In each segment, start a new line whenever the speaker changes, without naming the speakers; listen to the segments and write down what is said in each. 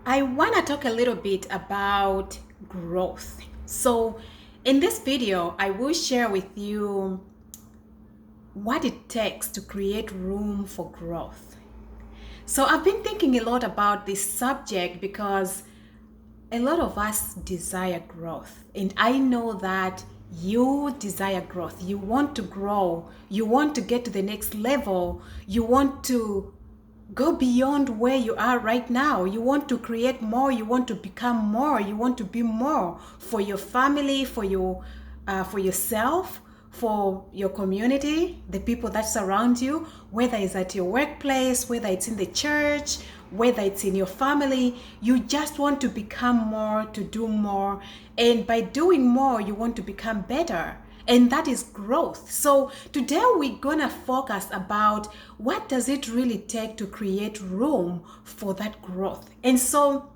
I want to talk a little bit about growth. So, in this video, I will share with you what it takes to create room for growth. So, I've been thinking a lot about this subject because a lot of us desire growth, and I know that you desire growth. You want to grow, you want to get to the next level, you want to go beyond where you are right now. You want to create more, you want to become more, you want to be more for your family, for yourself, for your community, the people that surround you, whether it's at your workplace, whether it's in the church, whether it's in your family. You just want to become more, to do more, and by doing more you want to become better, and that is growth. So today we're gonna focus about what does it really take to create room for that growth. And so,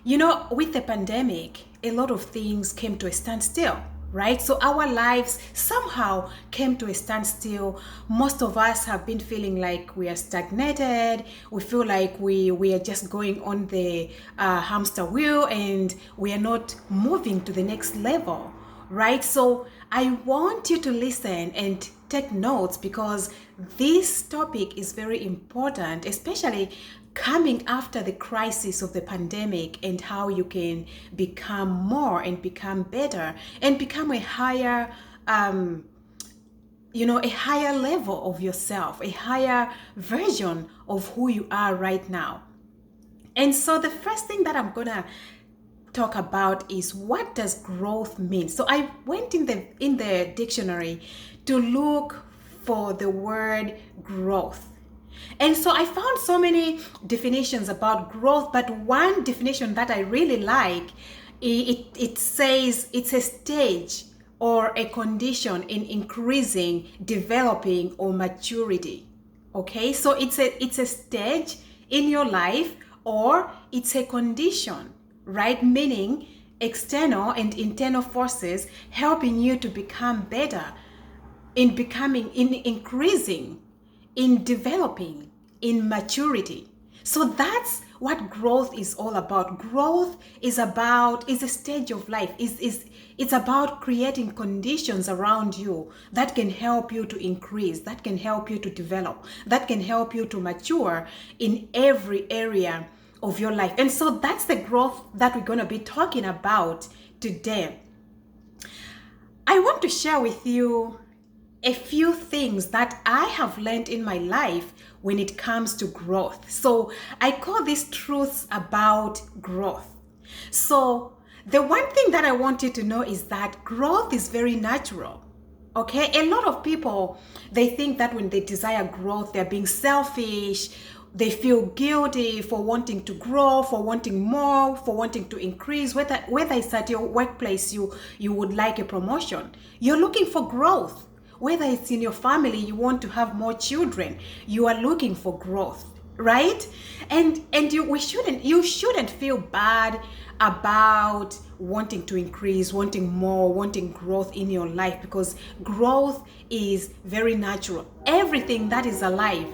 with the pandemic, a lot of things came to a standstill, right? So our lives somehow came to a standstill. Most of us have been feeling like we are stagnated. We feel like we are just going on the hamster wheel and we are not moving to the next level, right? So I want you to listen and take notes because this topic is very important, especially coming after the crisis of the pandemic, and how you can become more and become better and become a higher a higher level of yourself, a higher version of who you are right now. And so the first thing that I'm gonna talk about is, what does growth mean? So I went in the dictionary to look for the word growth. And so I found so many definitions about growth, but one definition that I really like, it says it's a stage or a condition in increasing, developing, or maturity. Okay, so it's a stage in your life, or it's a condition, right? Meaning external and internal forces helping you to become better, in becoming, in increasing, in developing, in maturity. So that's what growth is all about. Growth is a stage of life. It's about creating conditions around you that can help you to increase, that can help you to develop, that can help you to mature in every area of your life. And so that's the growth that we're going to be talking about today. I want to share with you a few things that I have learned in my life when it comes to growth. So I call these truths about growth. So the one thing that I want you to know is that growth is very natural. Okay, a lot of people, they think that when they desire growth, they're being selfish. They feel guilty for wanting to grow, for wanting more, for wanting to increase. Whether it's at your workplace, you would like a promotion, you're looking for growth. Whether it's in your family, you want to have more children, you are looking for growth, right? And you shouldn't feel bad about wanting to increase, wanting more, wanting growth in your life, because growth is very natural. Everything that is alive,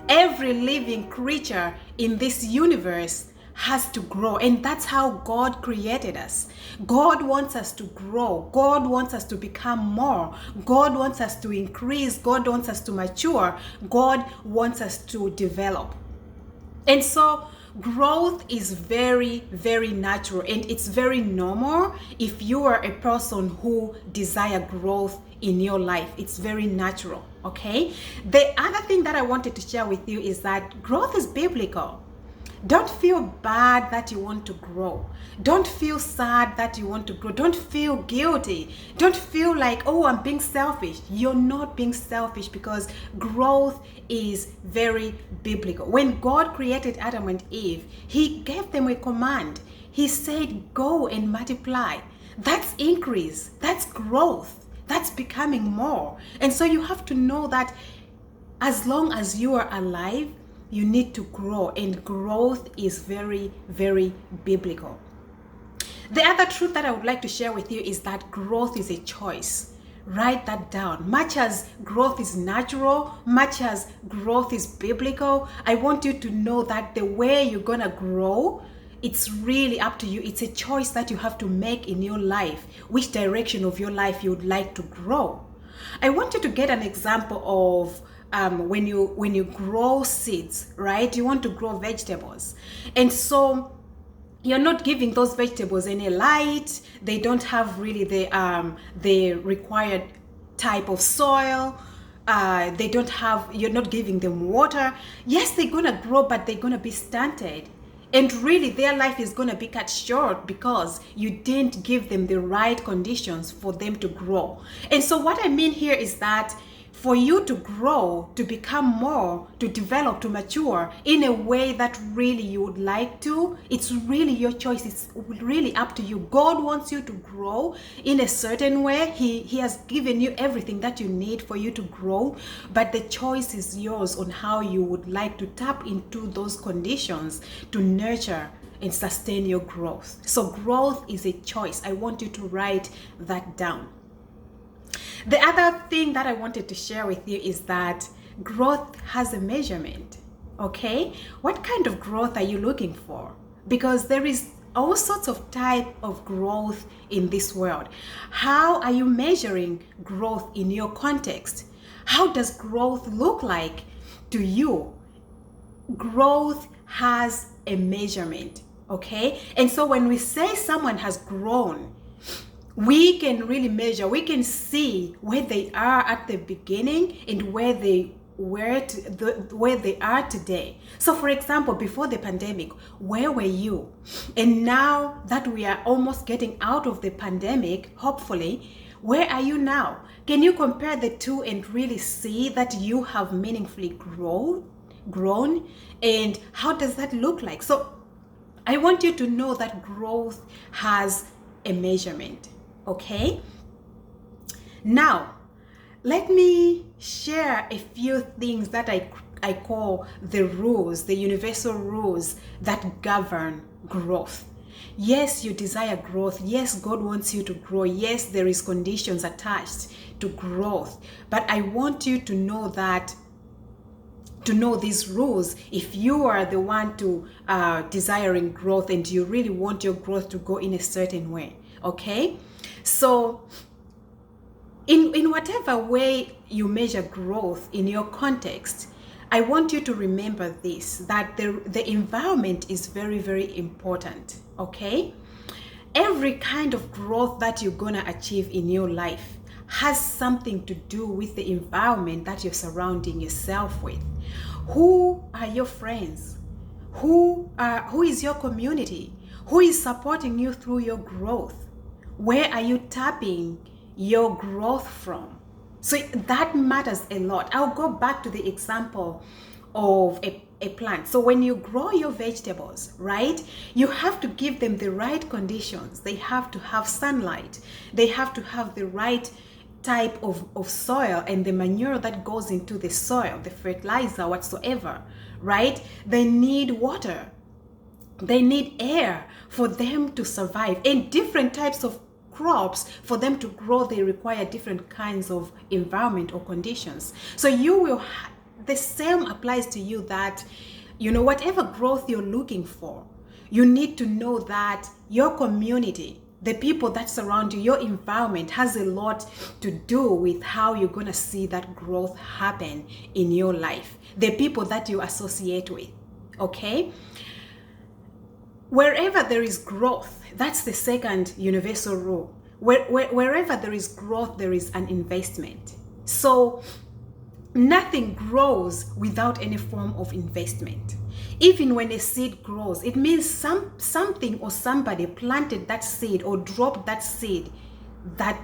every living creature in this universe has to grow, and that's how God created us. God wants us to grow. God wants us to become more. God wants us to increase. God wants us to mature. God wants us to develop. And so growth is very, very natural, and it's very normal if you are a person who desire growth in your life. It's very natural, okay? The other thing that I wanted to share with you is that growth is biblical. Don't feel bad that you want to grow. Don't feel sad that you want to grow. Don't feel guilty. Don't feel like, oh, I'm being selfish. You're not being selfish, because growth is very biblical. When God created Adam and Eve, He gave them a command. He said, go and multiply. That's increase. That's growth. That's becoming more. And so you have to know that as long as you are alive, you need to grow, and growth is very, very biblical. The other truth that I would like to share with you is that growth is a choice. Write that down. Much as growth is natural, much as growth is biblical, I want you to know that the way you're gonna grow it's really up to you. It's a choice that you have to make in your life, which direction of your life you would like to grow. I want you to get an example of when you grow seeds, right? You want to grow vegetables, and so you're not giving those vegetables any light. They don't have really the required type of soil. They don't have, you're not giving them water. Yes, they're gonna grow, but they're gonna be stunted, and really their life is gonna be cut short because you didn't give them the right conditions for them to grow. And so what I mean here is that for you to grow, to become more, to develop, to mature in a way that really you would like to, it's really your choice. It's really up to you. God wants you to grow in a certain way. He has given you everything that you need for you to grow, but the choice is yours on how you would like to tap into those conditions to nurture and sustain your growth. So growth is a choice. I want you to write that down. The other thing that I wanted to share with you is that growth has a measurement, okay? What kind of growth are you looking for? Because there is all sorts of type of growth in this world. How are you measuring growth in your context? How does growth look like to you? Growth has a measurement, okay? And so when we say someone has grown, we can really measure, we can see where they are at the beginning and where they where they are today. So for example, before the pandemic, where were you? And now that we are almost getting out of the pandemic, hopefully, where are you now? Can you compare the two and really see that you have meaningfully grown? And how does that look like? So I want you to know that growth has a measurement. Okay, now let me share a few things that I call the rules, the universal rules that govern growth. Yes, you desire growth. Yes, God wants you to grow. Yes, there is conditions attached to growth, but I want you to know that, to know these rules. If you are the one to desiring growth and you really want your growth to go in a certain way, okay? So in whatever way you measure growth in your context, I want you to remember this, that the environment is very, very important, okay? Every kind of growth that you're gonna achieve in your life has something to do with the environment that you're surrounding yourself with. Who are your friends? Who is your community? Who is supporting you through your growth? Where are you tapping your growth from? So that matters a lot. I'll go back to the example of a plant. So when you grow your vegetables, right, you have to give them the right conditions. They have to have sunlight. They have to have the right type of soil and the manure that goes into the soil, the fertilizer, whatsoever, right? They need water. They need air for them to survive, and different types of crops for them to grow. They require different kinds of environment or conditions. So the same applies to you, that whatever growth you're looking for, you need to know that your community, the people that surround you, your environment has a lot to do with how you're going to see that growth happen in your life. The people that you associate with, okay? Wherever there is growth, that's the second universal rule. Wherever there is growth, there is an investment. So nothing grows without any form of investment. Even when a seed grows, it means something or somebody planted that seed or dropped that seed that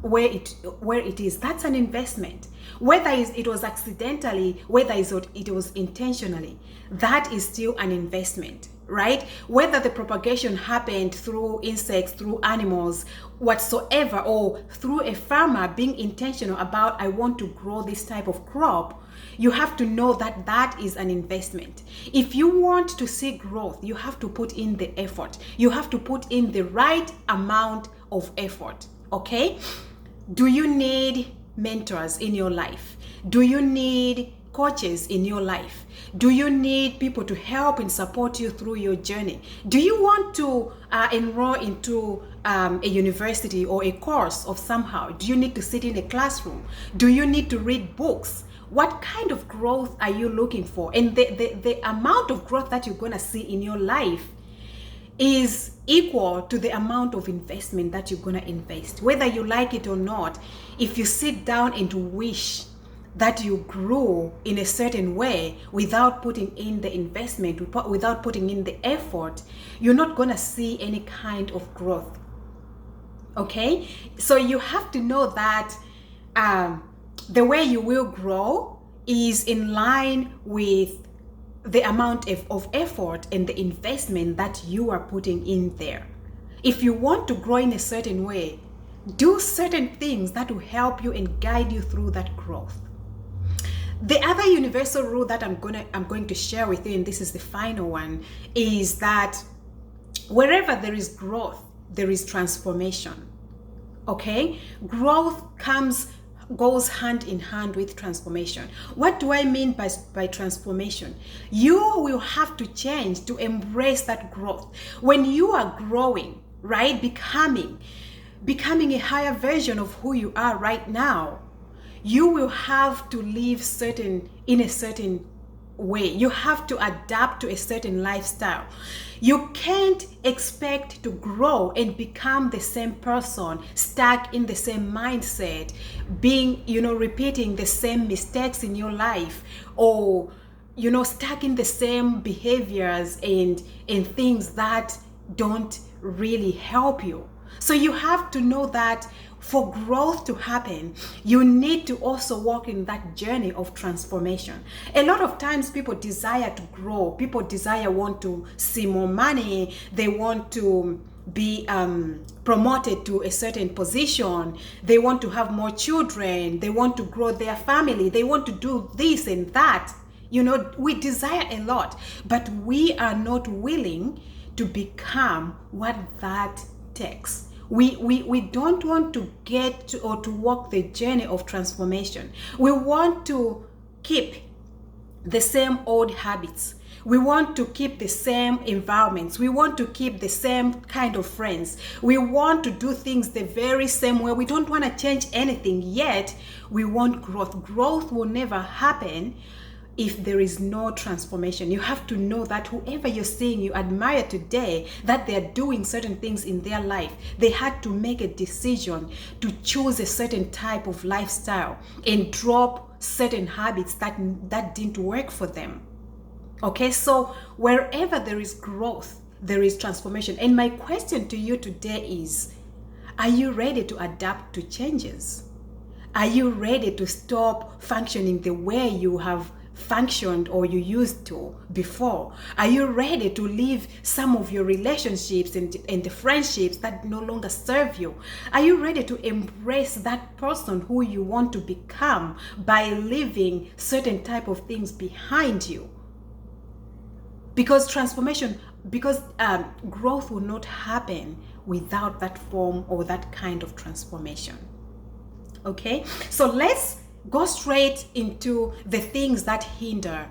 where it is. That's an investment. Whether it was accidentally, whether it was intentionally, that is still an investment, right? Whether the propagation happened through insects, through animals, whatsoever, or through a farmer being intentional about, I want to grow this type of crop, you have to know that that is an investment. If you want to see growth, you have to put in the effort. You have to put in the right amount of effort, okay? Do you need mentors in your life? Do you need coaches in your life? Do you need people to help and support you through your journey? Do you want to enroll into a university or a course of somehow? Do you need to sit in a classroom? Do you need to read books? What kind of growth are you looking for? And the amount of growth that you're going to see in your life is equal to the amount of investment that you're going to invest. Whether you like it or not, if you sit down and wish that you grew in a certain way without putting in the investment, without putting in the effort, you're not going to see any kind of growth. Okay? So you have to know that the way you will grow is in line with the amount of effort and the investment that you are putting in there. If you want to grow in a certain way, do certain things that will help you and guide you through that growth. The other universal rule that I'm going to share with you, and this is the final one, is that wherever there is growth, there is transformation. Okay? Growth goes hand in hand with transformation. What do I mean by transformation? You will have to change to embrace that growth. When you are growing, right, becoming a higher version of who you are right now, you will have to live in a certain way. You have to adapt to a certain lifestyle. You can't expect to grow and become the same person, stuck in the same mindset, repeating the same mistakes in your life, or stuck in the same behaviors and things that don't really help you. So you have to know that for growth to happen, you need to also walk in that journey of transformation. A lot of times people desire to grow. People want to see more money. They want to be promoted to a certain position. They want to have more children. They want to grow their family. They want to do this and that. We desire a lot, but we are not willing to become what that takes. We don't want to get to or to walk the journey of transformation. We want to keep the same old habits. We want to keep the same environments. We want to keep the same kind of friends. We want to do things the very same way. We don't want to change anything, yet we want growth. Growth will never happen if there is no transformation. You have to know that whoever you're seeing, you admire today, that they're doing certain things in their life, they had to make a decision to choose a certain type of lifestyle and drop certain habits that didn't work for them. Okay, so wherever there is growth, there is transformation. And my question to you today is, are you ready to adapt to changes? Are you ready to stop functioning the way you have functioned or you used to before? Are you ready to leave some of your relationships and the friendships that no longer serve you? Are you ready to embrace that person who you want to become by leaving certain type of things behind you? Because growth will not happen without that form or that kind of transformation. Okay, so let's go straight into the things that hinder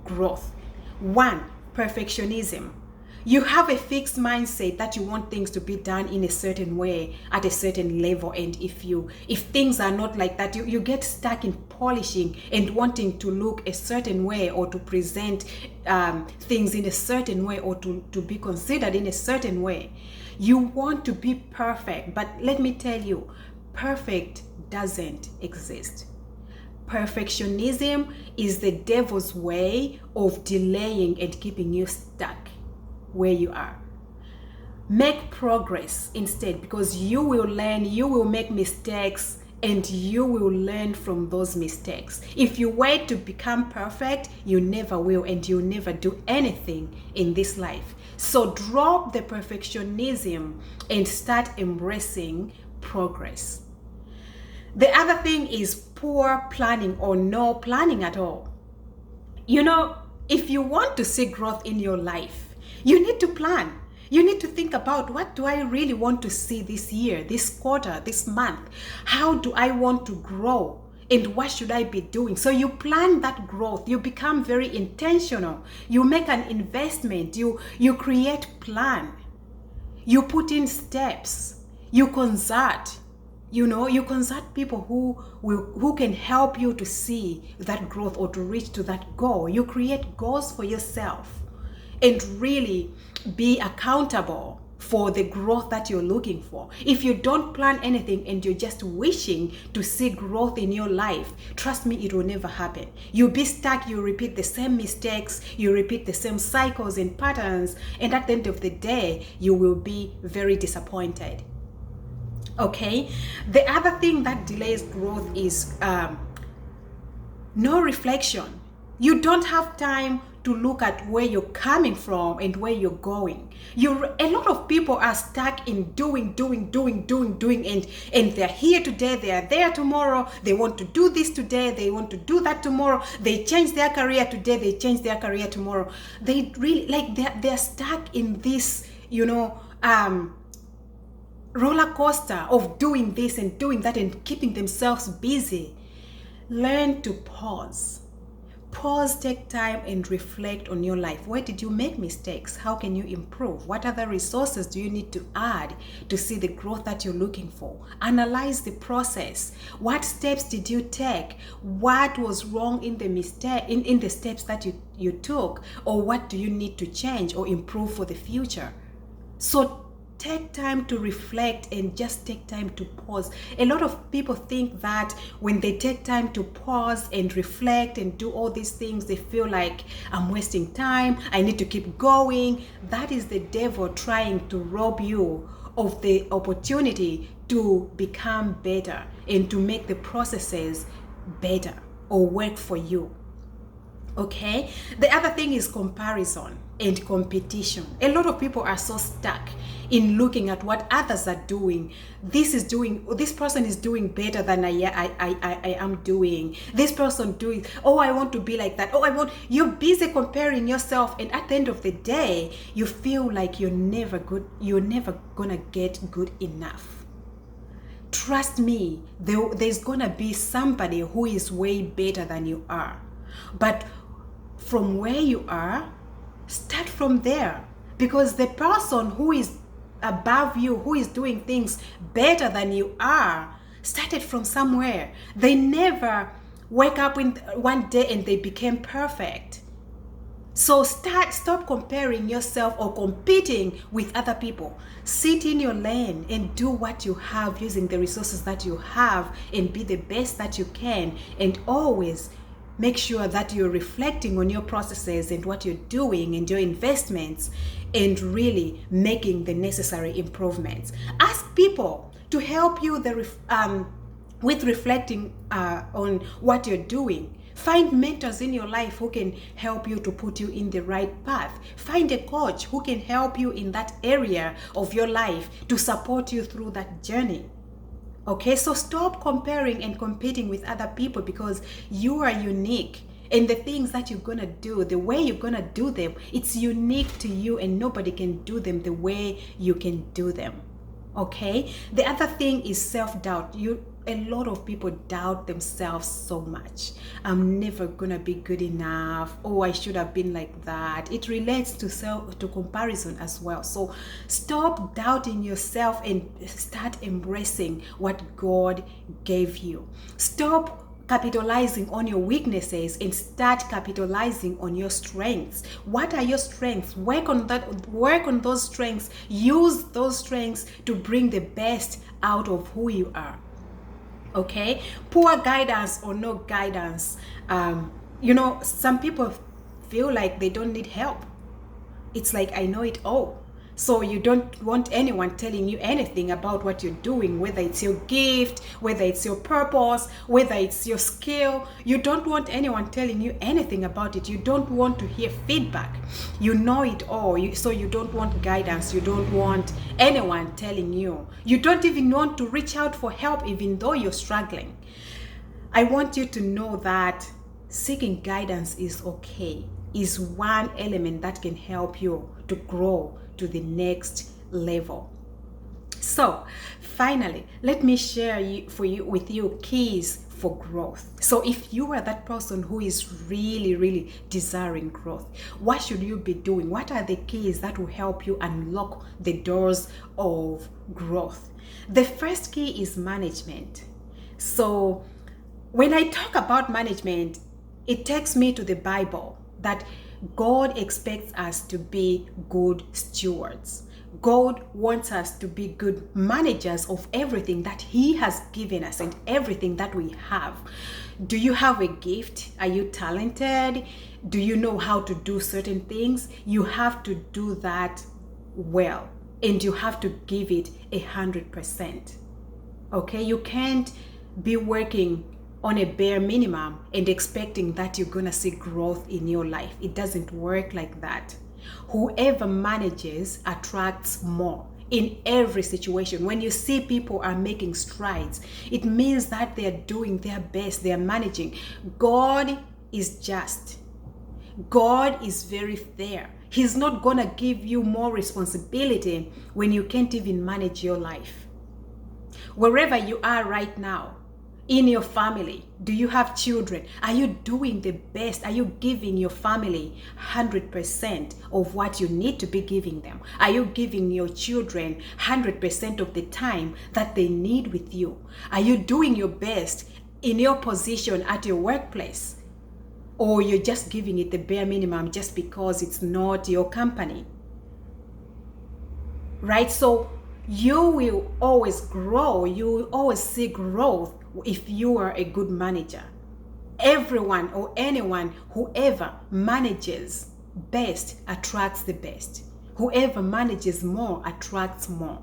growth. 1, perfectionism. You have a fixed mindset that you want things to be done in a certain way at a certain level, and if things are not like that, you get stuck in polishing and wanting to look a certain way or to present things in a certain way or to be considered in a certain way. You want to be perfect, but let me tell you, perfect doesn't exist. Perfectionism is the devil's way of delaying and keeping you stuck where you are. Make progress instead, because you will learn, you will make mistakes, and you will learn from those mistakes. If you wait to become perfect, you never will, and you'll never do anything in this life. So drop the perfectionism and start embracing progress. The other thing is poor planning or no planning at all. If you want to see growth in your life, you need to plan. You need to think about, what do I really want to see this year, this quarter, this month? How do I want to grow? And what should I be doing? So you plan that growth. You become very intentional. You make an investment. You create plan. You put in steps. You consult. You consult people who can help you to see that growth or to reach to that goal. You create goals for yourself and really be accountable for the growth that you're looking for. If you don't plan anything and you're just wishing to see growth in your life, trust me, it will never happen. You'll be stuck, you repeat the same mistakes, you repeat the same cycles and patterns, and at the end of the day, you will be very disappointed. Okay? The other thing that delays growth is no reflection. You don't have time to look at where you're coming from and where you're going. A lot of people are stuck in doing, and they're here today, they are there tomorrow. They want to do this today, they want to do that tomorrow. They change their career today, they change their career tomorrow. They really they're stuck in this, roller coaster of doing this and doing that and keeping themselves busy. Learn to pause. Pause, take time and reflect on your life. Where did you make mistakes? How can you improve? What other resources do you need to add to see the growth that you're looking for? Analyze the process. What steps did you take? What was wrong in the mistake in the steps that you took? Or what do you need to change or improve for the future? So take time to reflect and just take time to pause. A lot of people think that when they take time to pause and reflect and do all these things, they feel like I'm wasting time, I need to keep going. That is the devil trying to rob you of the opportunity to become better and to make the processes better or work for you. Okay? The other thing is comparison and competition. A lot of people are so stuck in looking at what others are doing. This person is doing better than I am doing. This person doing, I want to be like that. You're busy comparing yourself, and at the end of the day, you feel like you're never gonna get good enough. Trust me, there's gonna be somebody who is way better than you are. But from where you are, start from there, because the person who is above you, who is doing things better than you are, started from somewhere. They never wake up one day and they became perfect. So stop comparing yourself or competing with other people. Sit in your lane and do what you have using the resources that you have and be the best that you can, and always make sure that you're reflecting on your processes and what you're doing and your investments and really making the necessary improvements. Ask people to help you with reflecting on what you're doing. Find mentors in your life who can help you to put you in the right path. Find a coach who can help you in that area of your life to support you through that journey. Okay, so stop comparing and competing with other people, because you are unique. And the things that you're gonna do, the way you're gonna do them, it's unique to you, and nobody can do them the way you can do them. Okay? The other thing is self-doubt. A lot of people doubt themselves so much. I'm never gonna be good enough. I should have been like that. It relates to comparison as well. So stop doubting yourself and start embracing what God gave you. Stop capitalizing on your weaknesses and start capitalizing on your strengths. What are your strengths? Work on those strengths. Use those strengths to bring the best out of who you are. Okay, poor guidance or no guidance. Some people feel like they don't need help. It's like, I know it all. So you don't want anyone telling you anything about what you're doing, whether it's your gift, whether it's your purpose, whether it's your skill. You don't want anyone telling you anything about it. You don't want to hear feedback. You know it all. So you don't want guidance. You don't want anyone telling you. You don't even want to reach out for help, even though you're struggling. I want you to know that seeking guidance is okay, is one element that can help you to grow to the next level. So finally, let me share with you keys for growth. So if you are that person who is really, really desiring growth, what should you be doing? What are the keys that will help you unlock the doors of growth? The first key is management. So when I talk about management, it takes me to the Bible that God expects us to be good stewards. God wants us to be good managers of everything that He has given us and everything that we have. Do you have a gift? Are you talented? Do you know how to do certain things? You have to do that well, and you have to give it 100%. Okay, you can't be working on a bare minimum and expecting that you're gonna see growth in your life. It doesn't work like that. Whoever manages attracts more in every situation. When you see people are making strides, it means that they are doing their best, they are managing. God is just. God is very fair. He's not gonna give you more responsibility when you can't even manage your life. Wherever you are right now, in your family, do you have children? Are you doing the best? Are you giving your family 100% of what you need to be giving them? Are you giving your children 100% of the time that they need with you? Are you doing your best in your position at your workplace? Or you're just giving it the bare minimum just because it's not your company? Right? So you will always grow. You will always see growth if you are a good manager. Everyone or anyone, whoever manages best attracts the best. Whoever manages more attracts more.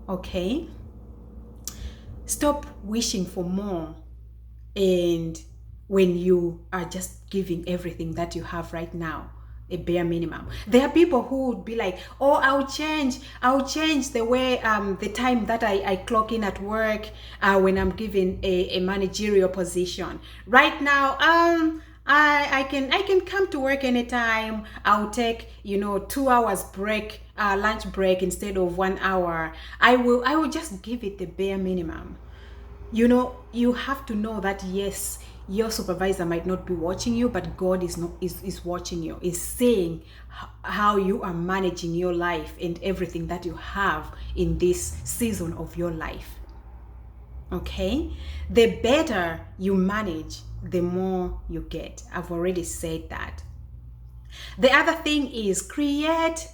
Okay? Stop wishing for more, and when you are just giving everything that you have right now a bare minimum. There are people who would be like, oh, I'll change the way the time that I clock in at work when I'm given a managerial position. Right now, I can come to work anytime. I'll take 2 hours break, lunch break instead of 1 hour. I will just give it the bare minimum. You have to know that yes, your supervisor might not be watching you, but God is watching you, is seeing how you are managing your life and everything that you have in this season of your life. Okay? The better you manage, the more you get. I've already said that. The other thing is create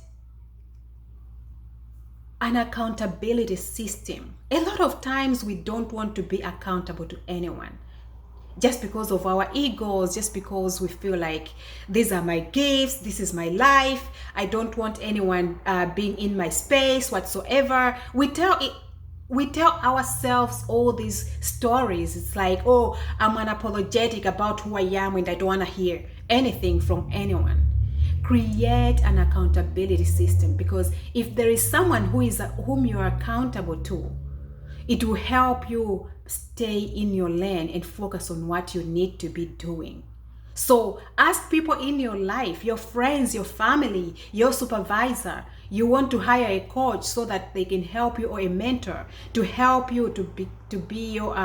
an accountability system. A lot of times we don't want to be accountable to anyone just because of our egos, just because we feel like these are my gifts, this is my life, I don't want anyone being in my space whatsoever. We tell ourselves all these stories. It's like, oh, I'm unapologetic about who I am and I don't want to hear anything from anyone. Create an accountability system, because if there is someone whom you are accountable to, it will help you stay in your lane and focus on what you need to be doing. So ask people in your life, your friends, your family, your supervisor. You want to hire a coach so that they can help you, or a mentor to help you to be your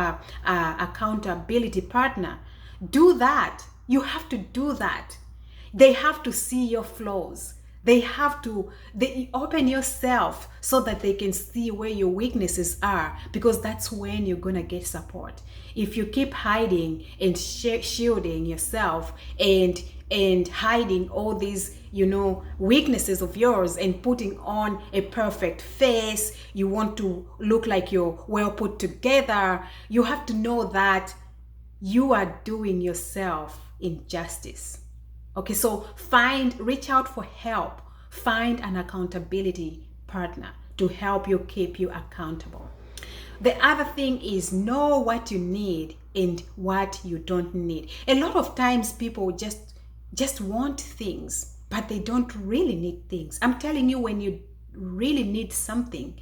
accountability partner. Do that. You have to do that. They have to see your flaws. They open yourself so that they can see where your weaknesses are, because that's when you're gonna get support. If you keep hiding and shielding yourself and hiding all these weaknesses of yours and putting on a perfect face, you want to look like you're well put together, you have to know that you are doing yourself injustice. Okay, so reach out for help. Find an accountability partner to help you, keep you accountable. The other thing is know what you need and what you don't need. A lot of times people just want things, but they don't really need things. I'm telling you, when you really need something,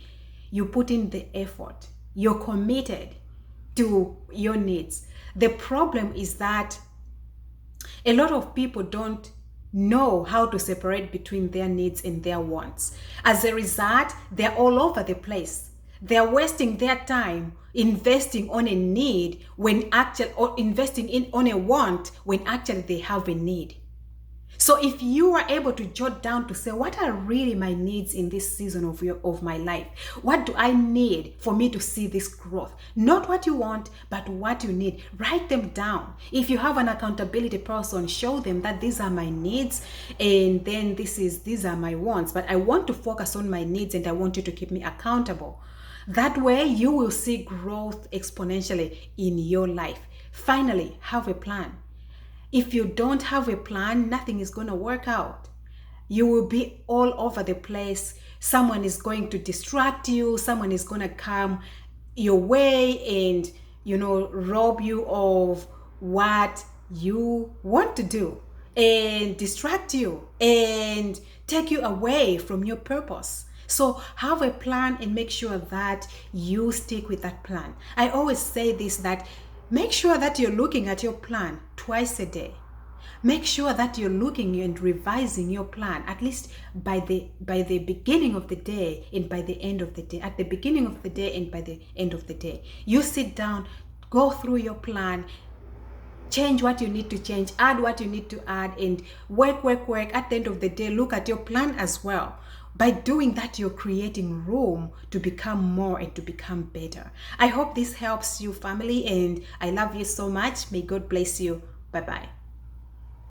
you put in the effort. You're committed to your needs. The problem is that a lot of people don't know how to separate between their needs and their wants. As a result, they're all over the place. They're wasting their time investing on a need when actually, or investing in on a want when actually they have a need. So if you are able to jot down to say, what are really my needs in this season of my life? What do I need for me to see this growth? Not what you want, but what you need. Write them down. If you have an accountability person, show them that these are my needs and then these are my wants. But I want to focus on my needs and I want you to keep me accountable. That way you will see growth exponentially in your life. Finally, have a plan. If you don't have a plan, nothing is going to work out. You will be all over the place. Someone is going to distract you. Someone is going to come your way and, rob you of what you want to do and distract you and take you away from your purpose. So have a plan and make sure that you stick with that plan. I always say this, that make sure that you're looking at your plan twice a day. Make sure that you're looking and revising your plan at least by the beginning of the day and by the end of the day. At the beginning of the day and by the end of the day. You sit down, go through your plan, change what you need to change, add what you need to add, and work. At the end of the day, look at your plan as well. By doing that, you're creating room to become more and to become better. I hope this helps you, family, and I love you so much. May God bless you. Bye-bye.